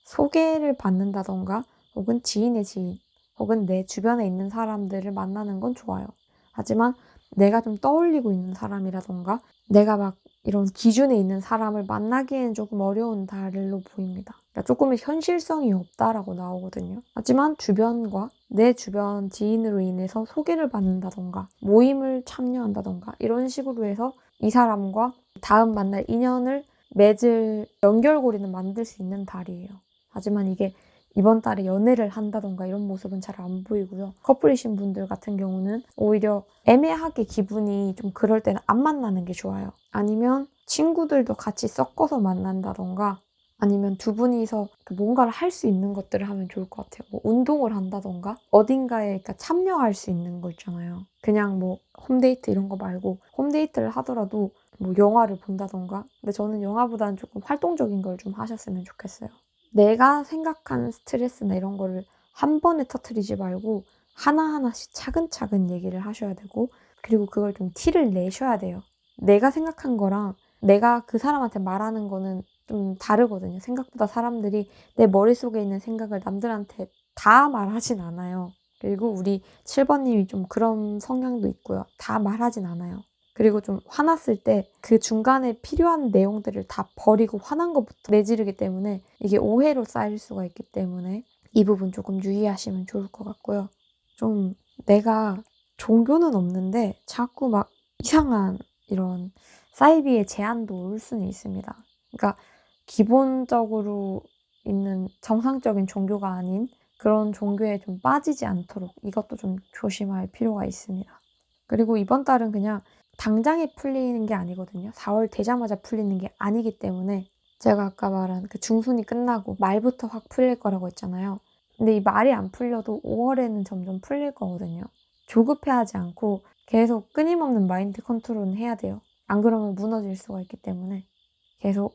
소개를 받는다던가 혹은 지인의 지인 혹은 내 주변에 있는 사람들을 만나는 건 좋아요. 하지만 내가 좀 떠올리고 있는 사람이라던가 내가 막 이런 기준에 있는 사람을 만나기에는 조금 어려운 달로 보입니다. 그러니까 조금의 현실성이 없다라고 나오거든요. 하지만 주변과 내 주변 지인으로 인해서 소개를 받는다던가 모임을 참여한다던가 이런 식으로 해서 이 사람과 다음 만날 인연을 맺을 연결고리는 만들 수 있는 달이에요. 하지만 이게 이번 달에 연애를 한다던가 이런 모습은 잘 안 보이고요. 커플이신 분들 같은 경우는 오히려 애매하게 기분이 좀 그럴 때는 안 만나는 게 좋아요. 아니면 친구들도 같이 섞어서 만난다던가 아니면 두 분이서 뭔가를 할 수 있는 것들을 하면 좋을 것 같아요. 뭐 운동을 한다던가 어딘가에 그러니까 참여할 수 있는 거 있잖아요. 그냥 뭐 홈데이트 이런 거 말고 홈데이트를 하더라도 뭐 영화를 본다던가. 근데 저는 영화보다는 조금 활동적인 걸 좀 하셨으면 좋겠어요. 내가 생각하는 스트레스나 이런 거를 한 번에 터뜨리지 말고 하나하나씩 차근차근 얘기를 하셔야 되고 그리고 그걸 좀 티를 내셔야 돼요. 내가 생각한 거랑 내가 그 사람한테 말하는 거는 좀 다르거든요. 생각보다 사람들이 내 머릿속에 있는 생각을 남들한테 다 말하진 않아요. 그리고 우리 7번님이 좀 그런 성향도 있고요. 다 말하진 않아요. 그리고 좀 화났을 때 그 중간에 필요한 내용들을 다 버리고 화난 것부터 내지르기 때문에 이게 오해로 쌓일 수가 있기 때문에 이 부분 조금 유의하시면 좋을 것 같고요. 좀 내가 종교는 없는데 자꾸 막 이상한 이런 사이비의 제안도 올 수는 있습니다. 그러니까 기본적으로 있는 정상적인 종교가 아닌 그런 종교에 좀 빠지지 않도록 이것도 좀 조심할 필요가 있습니다. 그리고 이번 달은 그냥 당장에 풀리는 게 아니거든요. 4월 되자마자 풀리는 게 아니기 때문에 제가 아까 말한 그 중순이 끝나고 말부터 확 풀릴 거라고 했잖아요. 근데 이 말이 안 풀려도 5월에는 점점 풀릴 거거든요. 조급해하지 않고 계속 끊임없는 마인드 컨트롤은 해야 돼요. 안 그러면 무너질 수가 있기 때문에 계속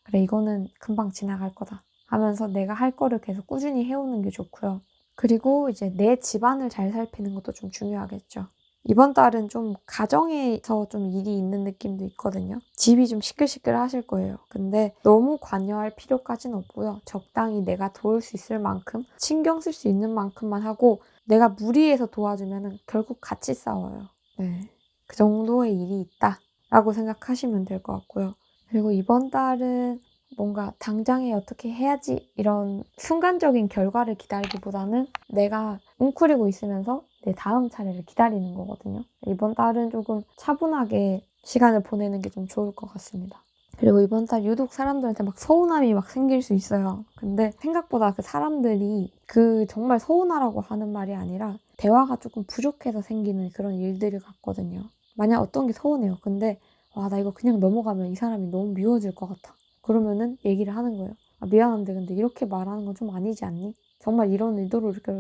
그래 이거는 금방 지나갈 거다 하면서 내가 할 거를 계속 꾸준히 해오는 게 좋고요. 그리고 이제 내 집안을 잘 살피는 것도 좀 중요하겠죠. 이번 달은 좀 가정에서 좀 일이 있는 느낌도 있거든요. 집이 좀 시끌시끌하실 거예요. 근데 너무 관여할 필요까지는 없고요. 적당히 내가 도울 수 있을 만큼 신경 쓸 수 있는 만큼만 하고 내가 무리해서 도와주면 결국 같이 싸워요. 네, 그 정도의 일이 있다라고 생각하시면 될 것 같고요. 그리고 이번 달은 뭔가 당장에 어떻게 해야지 이런 순간적인 결과를 기다리기보다는 내가 웅크리고 있으면서 내 다음 차례를 기다리는 거거든요. 이번 달은 조금 차분하게 시간을 보내는 게 좀 좋을 것 같습니다. 그리고 이번 달 유독 사람들한테 막 서운함이 막 생길 수 있어요. 근데 생각보다 그 사람들이 그 정말 서운하라고 하는 말이 아니라 대화가 조금 부족해서 생기는 그런 일들이 같거든요. 만약 어떤 게 서운해요. 근데 와, 나 이거 그냥 넘어가면 이 사람이 너무 미워질 것 같아. 그러면은 얘기를 하는 거예요. 아, 미안한데 근데 이렇게 말하는 건 좀 아니지 않니? 정말 이런 의도로 이렇게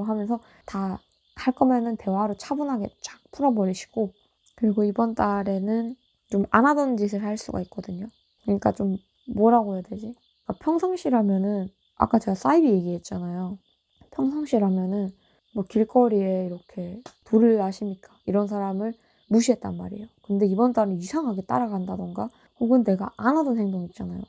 하면서 다 할 거면은 대화로 차분하게 쫙 풀어버리시고 그리고 이번 달에는 좀 안 하던 짓을 할 수가 있거든요. 그러니까 좀 뭐라고 해야 되지? 그러니까 평상시라면은 아까 제가 사이비 얘기했잖아요. 평상시라면은 뭐 길거리에 이렇게 불을 아십니까? 이런 사람을 무시했단 말이에요. 근데 이번 달은 이상하게 따라간다던가 혹은 내가 안 하던 행동 있잖아요.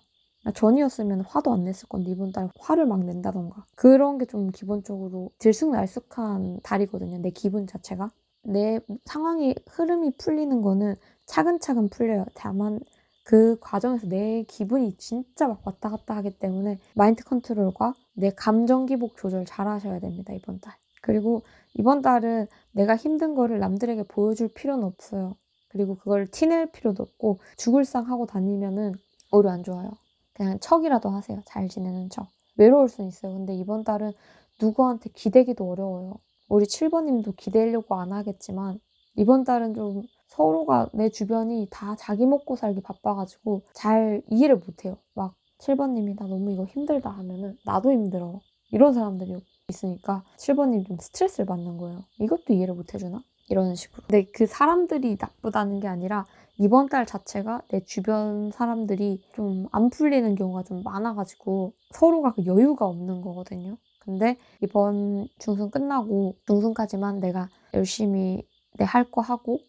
전이었으면 화도 안 냈을 건데 이번 달 화를 막 낸다던가 그런 게 좀 기본적으로 들쑥날쑥한 달이거든요. 내 기분 자체가. 내 상황이 흐름이 풀리는 거는 차근차근 풀려요. 다만 그 과정에서 내 기분이 진짜 막 왔다 갔다 하기 때문에 마인드 컨트롤과 내 감정 기복 조절 잘 하셔야 됩니다. 이번 달. 그리고 이번 달은 내가 힘든 거를 남들에게 보여줄 필요는 없어요. 그리고 그걸 티낼 필요도 없고 죽을 상 하고 다니면은 오히려 안 좋아요. 그냥 척이라도 하세요. 잘 지내는 척. 외로울 수는 있어요. 근데 이번 달은 누구한테 기대기도 어려워요. 우리 7번님도 기대려고 안 하겠지만 이번 달은 좀 서로가 내 주변이 다 자기 먹고 살기 바빠가지고 잘 이해를 못해요. 막 7번님이 나 너무 이거 힘들다 하면은 나도 힘들어. 이런 사람들이 있으니까 7번님 좀 스트레스를 받는 거예요. 이것도 이해를 못 해주나? 이런 식으로. 근데 그 사람들이 나쁘다는 게 아니라 이번 달 자체가 내 주변 사람들이 좀 안 풀리는 경우가 좀 많아가지고 서로가 그 여유가 없는 거거든요. 근데 이번 중순 끝나고 중순까지만 내가 열심히 내 할 거 하고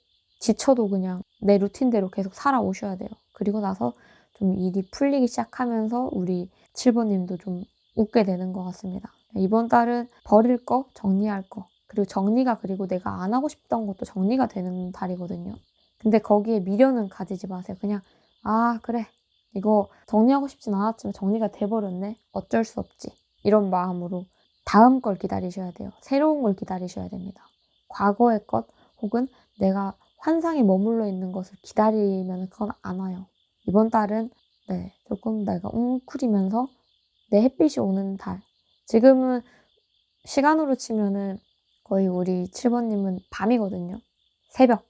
지쳐도 그냥 내 루틴대로 계속 살아오셔야 돼요. 그리고 나서 좀 일이 풀리기 시작하면서 우리 7번님도 좀 웃게 되는 것 같습니다. 이번 달은 버릴 거, 정리할 거, 그리고 정리가 그리고 내가 안 하고 싶던 것도 정리가 되는 달이거든요. 근데 거기에 미련은 가지지 마세요. 그냥 아 그래 이거 정리하고 싶진 않았지만 정리가 돼버렸네. 어쩔 수 없지. 이런 마음으로 다음 걸 기다리셔야 돼요. 새로운 걸 기다리셔야 됩니다. 과거의 것 혹은 내가 환상에 머물러 있는 것을 기다리면 그건 안 와요. 이번 달은 네, 조금 내가 웅크리면서 내 햇빛이 오는 달. 지금은 시간으로 치면은 거의 우리 7번님은 밤이거든요. 새벽.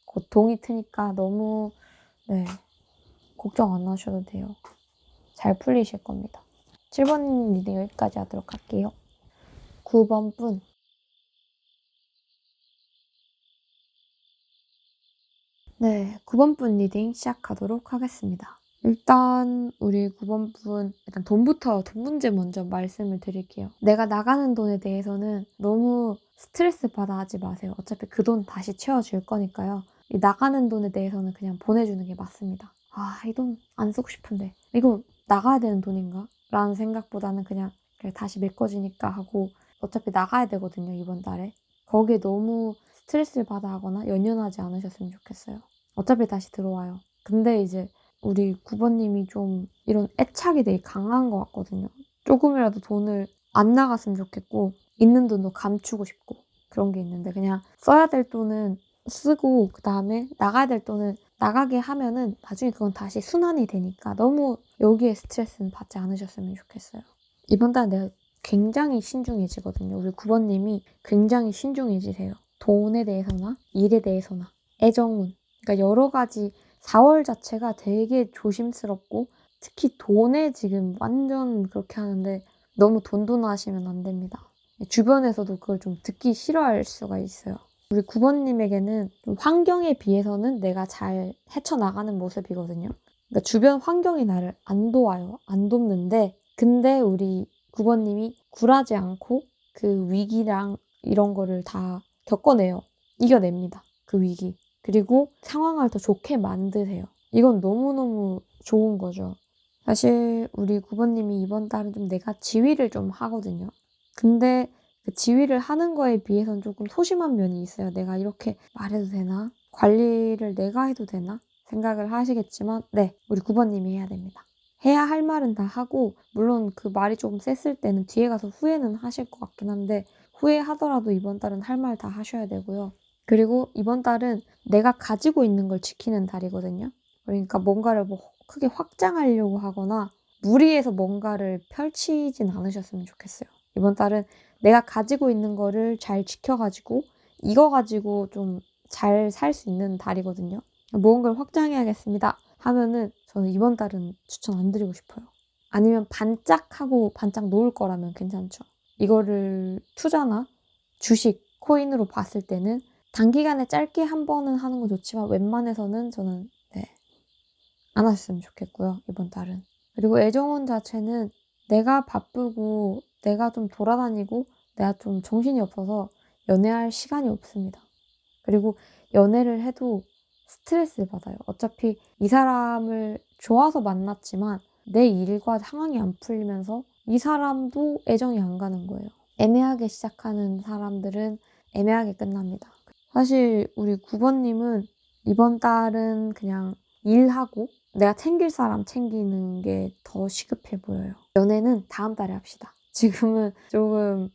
곧 동이 트니까 너무 네, 걱정 안 하셔도 돼요. 잘 풀리실 겁니다. 7번 리딩 여기까지 하도록 할게요. 9번 분. 네, 9번 분 리딩 시작하도록 하겠습니다. 일단 우리 9번 분 일단 돈 문제 먼저 말씀을 드릴게요. 내가 나가는 돈에 대해서는 너무 스트레스 받아 하지 마세요. 어차피 그 돈 다시 채워줄 거니까요. 이 나가는 돈에 대해서는 그냥 보내주는 게 맞습니다. 아, 이 돈 안 쓰고 싶은데 이거 나가야 되는 돈인가? 라는 생각보다는 그냥 그래, 다시 메꿔지니까 하고 어차피 나가야 되거든요, 이번 달에. 거기에 너무 스트레스를 받아 하거나 연연하지 않으셨으면 좋겠어요. 어차피 다시 들어와요. 근데 이제 우리 9번님이 좀 이런 애착이 되게 강한 것 같거든요. 조금이라도 돈을 안 나갔으면 좋겠고 있는 돈도 감추고 싶고 그런 게 있는데 그냥 써야 될 돈은 쓰고 그 다음에 나가야 될 돈은 나가게 하면은 나중에 그건 다시 순환이 되니까 너무 여기에 스트레스는 받지 않으셨으면 좋겠어요. 이번 달에 내가 굉장히 신중해지거든요. 우리 9번님이 굉장히 신중해지세요. 돈에 대해서나 일에 대해서나 애정운 그러니까 여러 가지 4월 자체가 되게 조심스럽고 특히 돈에 지금 완전 그렇게 하는데 너무 돈돈하시면 안 됩니다. 주변에서도 그걸 좀 듣기 싫어할 수가 있어요. 우리 9번님에게는 환경에 비해서는 내가 잘 헤쳐나가는 모습이거든요. 그러니까 주변 환경이 나를 안 도와요. 안 돕는데 근데 우리 9번님이 굴하지 않고 그 위기랑 이런 거를 다 겪어내요. 이겨냅니다. 그 위기. 그리고 상황을 더 좋게 만드세요. 이건 너무너무 좋은 거죠. 사실 우리 9번님이 이번 달은 좀 내가 지휘를 좀 하거든요. 근데 그 지휘를 하는 거에 비해서는 조금 소심한 면이 있어요. 내가 이렇게 말해도 되나? 관리를 내가 해도 되나? 생각을 하시겠지만 네, 우리 9번님이 해야 됩니다. 해야 할 말은 다 하고 물론 그 말이 조금 셌을 때는 뒤에 가서 후회는 하실 것 같긴 한데 후회하더라도 이번 달은 할 말 다 하셔야 되고요. 그리고 이번 달은 내가 가지고 있는 걸 지키는 달이거든요. 그러니까 뭔가를 뭐 크게 확장하려고 하거나 무리해서 뭔가를 펼치진 않으셨으면 좋겠어요. 이번 달은 내가 가지고 있는 거를 잘 지켜가지고 이거 가지고 좀 잘 살 수 있는 달이거든요. 무언가를 확장해야겠습니다 하면은 저는 이번 달은 추천 안 드리고 싶어요. 아니면 반짝하고 반짝 놓을 거라면 괜찮죠. 이거를 투자나 주식, 코인으로 봤을 때는 단기간에 짧게 한 번은 하는 건 좋지만 웬만해서는 저는 안 하셨으면 좋겠고요. 이번 달은. 그리고 애정운 자체는 내가 바쁘고 내가 좀 돌아다니고 내가 좀 정신이 없어서 연애할 시간이 없습니다. 그리고 연애를 해도 스트레스를 받아요. 어차피 이 사람을 좋아서 만났지만 내 일과 상황이 안 풀리면서 이 사람도 애정이 안 가는 거예요. 애매하게 시작하는 사람들은 애매하게 끝납니다. 사실 우리 9번님은 이번 달은 그냥 일하고 내가 챙길 사람 챙기는 게 더 시급해 보여요. 연애는 다음 달에 합시다. 지금은 조금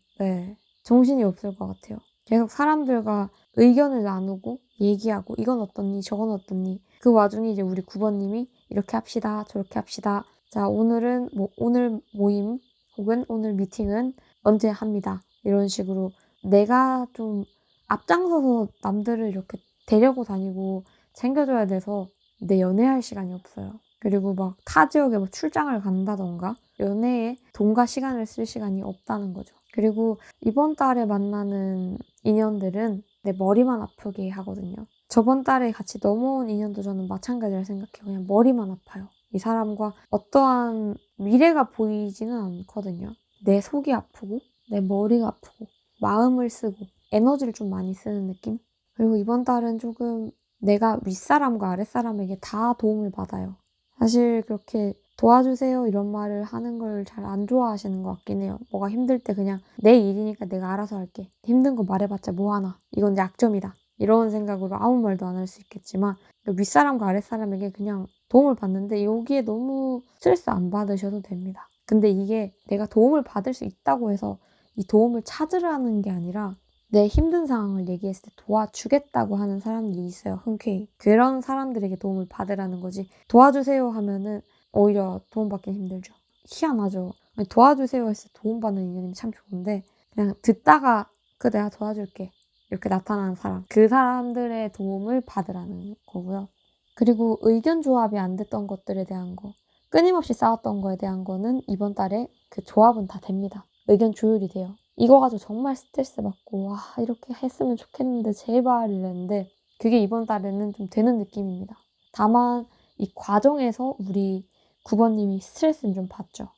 정신이 없을 것 같아요. 계속 사람들과 의견을 나누고 얘기하고 이건 어떻니 저건 어떻니 그 와중에 이제 우리 9번님이 이렇게 합시다 저렇게 합시다 자 오늘은 뭐 오늘 모임 혹은 오늘 미팅은 언제 합니다 이런 식으로 내가 좀 앞장서서 남들을 이렇게 데려고 다니고 챙겨줘야 돼서 내 연애할 시간이 없어요. 그리고 막 타 지역에 뭐 출장을 간다던가 연애에 돈과 시간을 쓸 시간이 없다는 거죠. 그리고 이번 달에 만나는 인연들은 내 머리만 아프게 하거든요. 저번 달에 같이 넘어온 인연도 저는 마찬가지라 생각해요. 그냥 머리만 아파요. 이 사람과 어떠한 미래가 보이지는 않거든요. 내 속이 아프고 내 머리가 아프고 마음을 쓰고 에너지를 좀 많이 쓰는 느낌? 그리고 이번 달은 조금 내가 윗사람과 아랫사람에게 다 도움을 받아요. 사실 그렇게 도와주세요 이런 말을 하는 걸 잘 안 좋아하시는 것 같긴 해요. 뭐가 힘들 때 그냥 내 일이니까 내가 알아서 할게. 힘든 거 말해봤자 뭐하나. 이건 약점이다. 이런 생각으로 아무 말도 안 할 수 있겠지만 윗사람과 아랫사람에게 그냥 도움을 받는데 여기에 너무 스트레스 안 받으셔도 됩니다. 근데 이게 내가 도움을 받을 수 있다고 해서 이 도움을 찾으라는 게 아니라 내 힘든 상황을 얘기했을 때 도와주겠다고 하는 사람들이 있어요. 흔쾌히. 그런 사람들에게 도움을 받으라는 거지. 도와주세요 하면은 오히려 도움받기 힘들죠. 희한하죠. 아니, 도와주세요 했을 때 도움받는 인연이면 참 좋은데 그냥 듣다가 내가 도와줄게. 이렇게 나타나는 사람. 그 사람들의 도움을 받으라는 거고요. 그리고 의견 조합이 안 됐던 것들에 대한 거, 끊임없이 싸웠던 거에 대한 거는 이번 달에 그 조합은 다 됩니다. 의견 조율이 돼요. 이거 가지고 정말 스트레스 받고 와 이렇게 했으면 좋겠는데 제발 이랬는데 그게 이번 달에는 좀 되는 느낌입니다. 다만 이 과정에서 우리 9번님이 스트레스는 좀 받죠.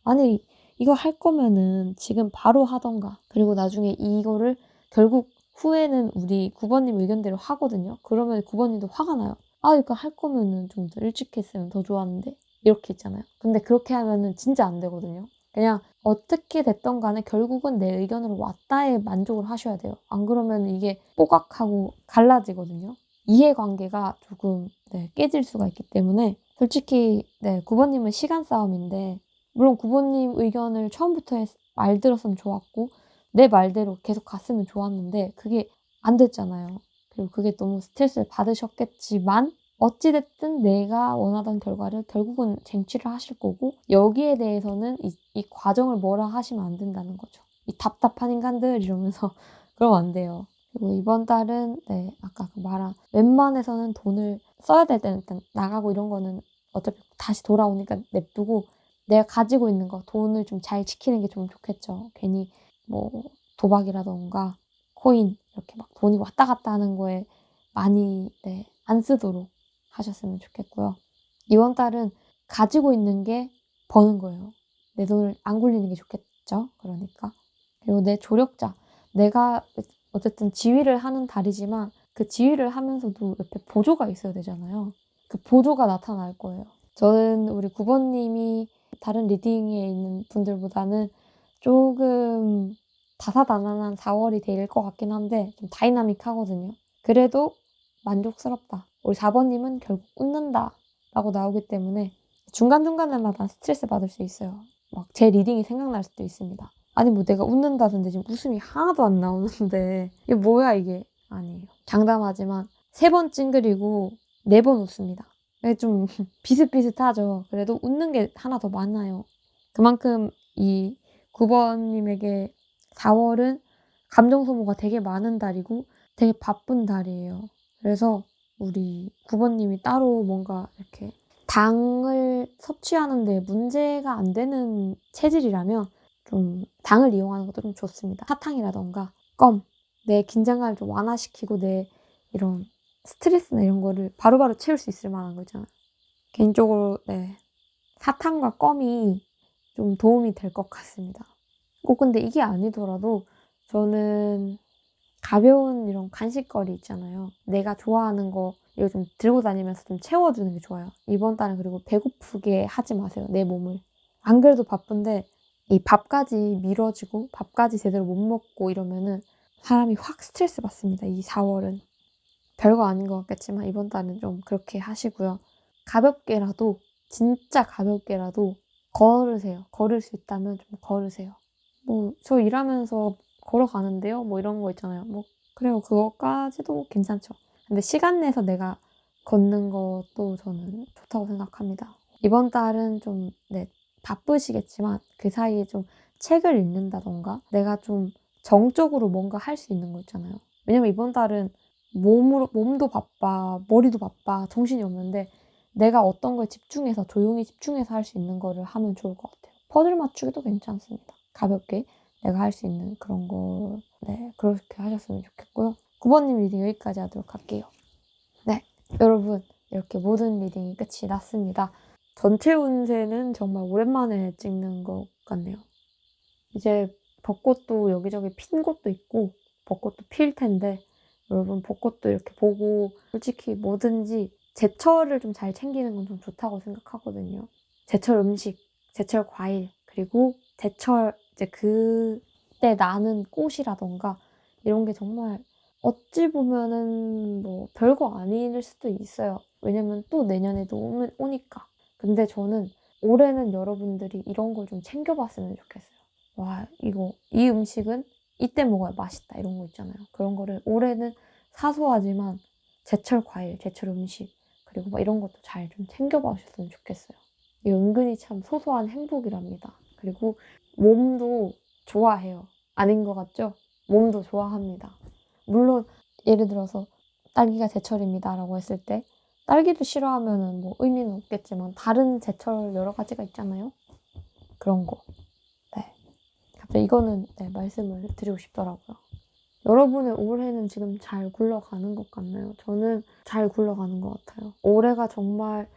아니 이거 할 거면은 지금 바로 하던가. 그리고 나중에 이거를 결국 후에는 우리 9번님 의견대로 하거든요. 그러면 9번님도 화가 나요. 아 이거 할 거면은 좀 더 일찍 했으면 더 좋았는데 이렇게 있잖아요. 근데 그렇게 하면은 진짜 안 되거든요. 그냥 어떻게 됐던 간에 결국은 내 의견으로 왔다에 만족을 하셔야 돼요. 안 그러면 이게 뽀각하고 갈라지거든요. 이해관계가 조금 깨질 수가 있기 때문에 솔직히 9번님은 시간 싸움인데 물론 9번님 의견을 처음부터 말 들었으면 좋았고 내 말대로 계속 갔으면 좋았는데 그게 안 됐잖아요. 그리고 그게 너무 스트레스를 받으셨겠지만 어찌됐든 내가 원하던 결과를 결국은 쟁취를 하실 거고 여기에 대해서는 이 과정을 뭐라 하시면 안 된다는 거죠. 이 답답한 인간들 이러면서 그러면 안 돼요. 그리고 이번 달은 아까 말한 웬만해서는 돈을 써야 될 때는 일단 나가고 이런 거는 어차피 다시 돌아오니까 냅두고 내가 가지고 있는 거 돈을 좀 잘 지키는 게 좀 좋겠죠. 괜히 뭐 도박이라던가 코인 이렇게 막 돈이 왔다 갔다 하는 거에 많이 안 쓰도록 하셨으면 좋겠고요. 이번 달은 가지고 있는 게 버는 거예요. 내 돈을 안 굴리는 게 좋겠죠. 그러니까. 그리고 내 조력자. 내가 어쨌든 지휘를 하는 달이지만 그 지휘를 하면서도 옆에 보조가 있어야 되잖아요. 그 보조가 나타날 거예요. 저는 우리 9번님이 다른 리딩에 있는 분들보다는 조금 다사다난한 4월이 될 것 같긴 한데 좀 다이나믹하거든요. 그래도 만족스럽다. 우리 4번님은 결국 웃는다 라고 나오기 때문에 중간중간에마다 스트레스 받을 수 있어요. 막 제 리딩이 생각날 수도 있습니다. 아니 뭐 내가 웃는다던데 지금 웃음이 하나도 안 나오는데 이게 뭐야 이게. 아니에요. 장담하지만 3번 찡그리고 4번 웃습니다. 좀 비슷비슷하죠. 그래도 웃는 게 하나 더 많아요. 그만큼 이 9번님에게 4월은 감정 소모가 되게 많은 달이고 되게 바쁜 달이에요. 그래서 우리 9번님이 따로 뭔가 이렇게 당을 섭취하는데 문제가 안 되는 체질이라면 좀 당을 이용하는 것도 좀 좋습니다. 사탕이라던가 껌, 내 긴장감을 좀 완화시키고 내 이런 스트레스나 이런 거를 바로바로 채울 수 있을 만한 거 있잖아요. 개인적으로 사탕과 껌이 좀 도움이 될 것 같습니다. 꼭 근데 이게 아니더라도 저는 가벼운 이런 간식거리 있잖아요. 내가 좋아하는 거 이거 좀 들고 다니면서 좀 채워주는 게 좋아요. 이번 달은 그리고 배고프게 하지 마세요. 내 몸을. 안 그래도 바쁜데 이 밥까지 미뤄지고 밥까지 제대로 못 먹고 이러면은 사람이 확 스트레스 받습니다. 이 4월은. 별거 아닌 것 같겠지만 이번 달은 좀 그렇게 하시고요. 가볍게라도 진짜 가볍게라도 걸으세요. 걸을 수 있다면 좀 걸으세요. 뭐 저 일하면서 걸어가는데요. 뭐 이런 거 있잖아요. 뭐 그래요. 그거까지도 괜찮죠. 근데 시간 내서 내가 걷는 것도 저는 좋다고 생각합니다. 이번 달은 좀 바쁘시겠지만 그 사이에 좀 책을 읽는다던가 내가 좀 정적으로 뭔가 할 수 있는 거 있잖아요. 왜냐면 이번 달은 몸도 바빠, 머리도 바빠, 정신이 없는데 내가 어떤 거에 집중해서 조용히 집중해서 할 수 있는 거를 하면 좋을 것 같아요. 퍼즐 맞추기도 괜찮습니다. 가볍게 내가 할 수 있는 그런 거 그렇게 하셨으면 좋겠고요. 9번님 리딩 여기까지 하도록 할게요. 네, 여러분 이렇게 모든 리딩이 끝이 났습니다. 전체 운세는 정말 오랜만에 찍는 것 같네요. 이제 벚꽃도 여기저기 핀 곳도 있고 벚꽃도 필 텐데 여러분 벚꽃도 이렇게 보고 솔직히 뭐든지 제철을 좀 잘 챙기는 건 좀 좋다고 생각하거든요. 제철 음식, 제철 과일, 그리고 제철 이제 그때 나는 꽃이라던가 이런 게 정말 어찌 보면은 뭐 별거 아닐 수도 있어요. 왜냐면 또 내년에도 오니까. 근데 저는 올해는 여러분들이 이런 걸 좀 챙겨봤으면 좋겠어요. 와, 이 음식은 이때 먹어야 맛있다. 이런 거 있잖아요. 그런 거를 올해는 사소하지만 제철 과일, 제철 음식, 그리고 막 이런 것도 잘 좀 챙겨봐주셨으면 좋겠어요. 이 은근히 참 소소한 행복이랍니다. 그리고 몸도 좋아해요. 아닌 것 같죠? 몸도 좋아합니다. 물론 예를 들어서 딸기가 제철입니다 라고 했을 때 딸기도 싫어하면은 뭐 의미는 없겠지만 다른 제철 여러 가지가 있잖아요. 그런 거. 네. 갑자기 이거는 네, 말씀을 드리고 싶더라고요. 여러분의 올해는 지금 잘 굴러가는 것 같나요? 저는 잘 굴러가는 것 같아요. 올해가 정말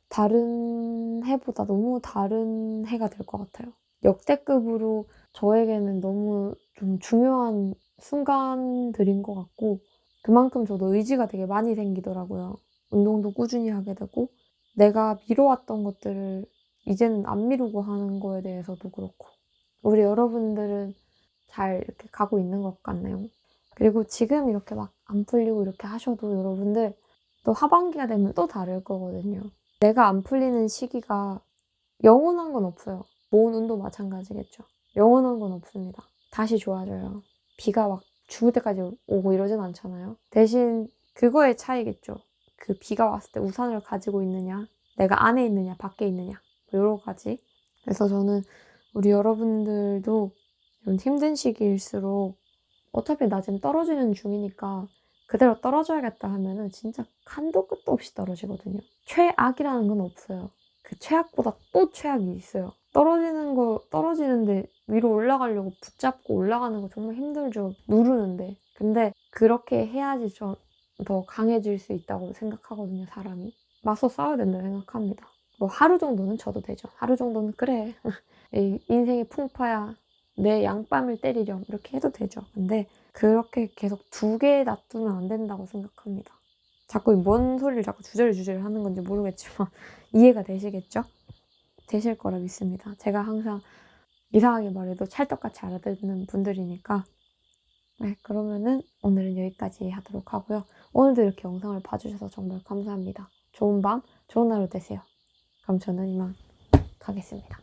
다른 해보다 너무 다른 해가 될 것 같아요. 역대급으로 저에게는 너무 좀 중요한 순간들인 것 같고 그만큼 저도 의지가 되게 많이 생기더라고요. 운동도 꾸준히 하게 되고 내가 미뤄왔던 것들을 이제는 안 미루고 하는 거에 대해서도 그렇고 우리 여러분들은 잘 이렇게 가고 있는 것 같나요? 그리고 지금 이렇게 막 안 풀리고 이렇게 하셔도 여러분들 또 하반기가 되면 또 다를 거거든요. 내가 안 풀리는 시기가 영원한 건 없어요. 모은 운도 마찬가지겠죠. 영원한 건 없습니다. 다시 좋아져요. 비가 막 죽을 때까지 오고 이러진 않잖아요. 대신 그거의 차이겠죠. 그 비가 왔을 때 우산을 가지고 있느냐, 내가 안에 있느냐, 밖에 있느냐, 뭐 여러 가지. 그래서 저는 우리 여러분들도 이런 힘든 시기일수록 어차피 나 지금 떨어지는 중이니까 그대로 떨어져야겠다 하면은 진짜 한도 끝도 없이 떨어지거든요. 최악이라는 건 없어요. 그 최악보다 또 최악이 있어요. 떨어지는데 위로 올라가려고 붙잡고 올라가는 거 정말 힘들죠. 누르는데. 근데 그렇게 해야지 좀 더 강해질 수 있다고 생각하거든요, 사람이. 맞서 싸워야 된다고 생각합니다. 뭐 하루 정도는 져도 되죠. 하루 정도는 그래. 이 인생의 풍파야. 내 양뺨을 때리렴. 이렇게 해도 되죠. 근데 그렇게 계속 두 개 놔두면 안 된다고 생각합니다. 자꾸 뭔 소리를 자꾸 주저리 하는 건지 모르겠지만 이해가 되시겠죠? 되실 거라 믿습니다. 제가 항상 이상하게 말해도 찰떡같이 알아듣는 분들이니까 네, 그러면은 오늘은 여기까지 하도록 하고요. 오늘도 이렇게 영상을 봐주셔서 정말 감사합니다. 좋은 밤, 좋은 하루 되세요. 그럼 저는 이만 가겠습니다.